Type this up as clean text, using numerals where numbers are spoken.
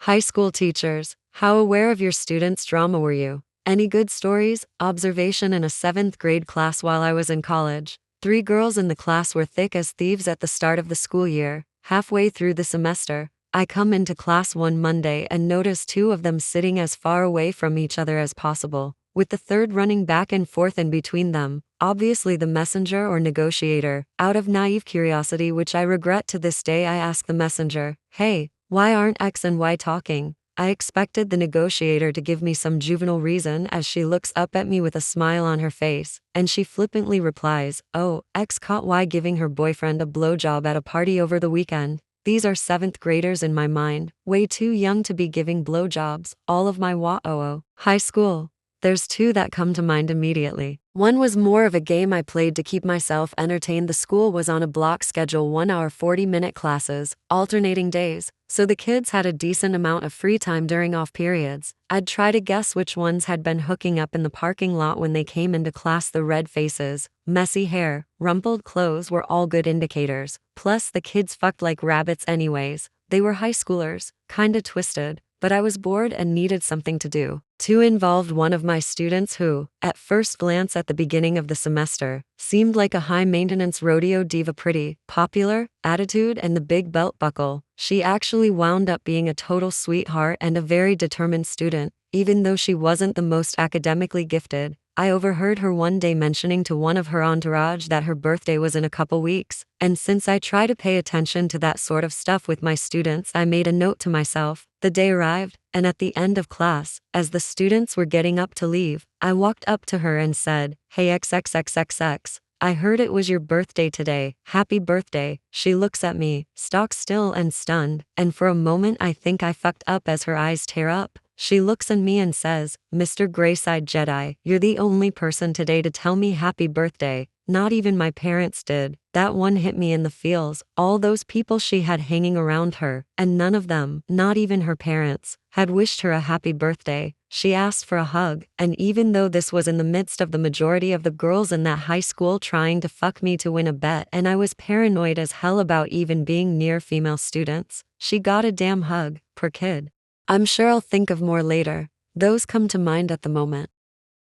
High school teachers, how aware of your students' drama were you? Any good stories? Observation in a 7th grade class while I was in college. 3 girls in the class were thick as thieves at the start of the school year. Halfway through the semester, I come into class one Monday and notice 2 of them sitting as far away from each other as possible, with the third running back and forth in between them, obviously the messenger or negotiator. Out of naive curiosity, which I regret to this day, I ask the messenger, "Hey, why aren't X and Y talking?" I expected the negotiator to give me some juvenile reason as she looks up at me with a smile on her face, and she flippantly replies, "Oh, X caught Y giving her boyfriend a blowjob at a party over the weekend." These are 7th graders in my mind, way too young to be giving blowjobs. All of my high school. There's 2 that come to mind immediately. One was more of a game I played to keep myself entertained. The school was on a block schedule, 1 hour 40-minute classes, alternating days, so the kids had a decent amount of free time during off periods. I'd try to guess which ones had been hooking up in the parking lot when they came into class. The red faces, messy hair, rumpled clothes were all good indicators. Plus, the kids fucked like rabbits anyways. They were high schoolers, kinda twisted, but I was bored and needed something to do. 2 involved one of my students who, at first glance at the beginning of the semester, seemed like a high-maintenance rodeo diva, pretty, popular, attitude and the big belt buckle. She actually wound up being a total sweetheart and a very determined student, even though she wasn't the most academically gifted. I overheard her one day mentioning to one of her entourage that her birthday was in a couple weeks, and since I try to pay attention to that sort of stuff with my students, I made a note to myself. The day arrived, and at the end of class, as the students were getting up to leave, I walked up to her and said, "Hey XXXXX, I heard it was your birthday today. Happy birthday." She looks at me, stock still and stunned, and for a moment I think I fucked up as her eyes tear up. She looks at me and says, "Mr. Grayside Jedi, you're the only person today to tell me happy birthday. Not even my parents did." That one hit me in the feels. All those people she had hanging around her, and none of them, not even her parents, had wished her a happy birthday. She asked for a hug, and even though this was in the midst of the majority of the girls in that high school trying to fuck me to win a bet, and I was paranoid as hell about even being near female students, she got a damn hug, per kid. I'm sure I'll think of more later. Those come to mind at the moment.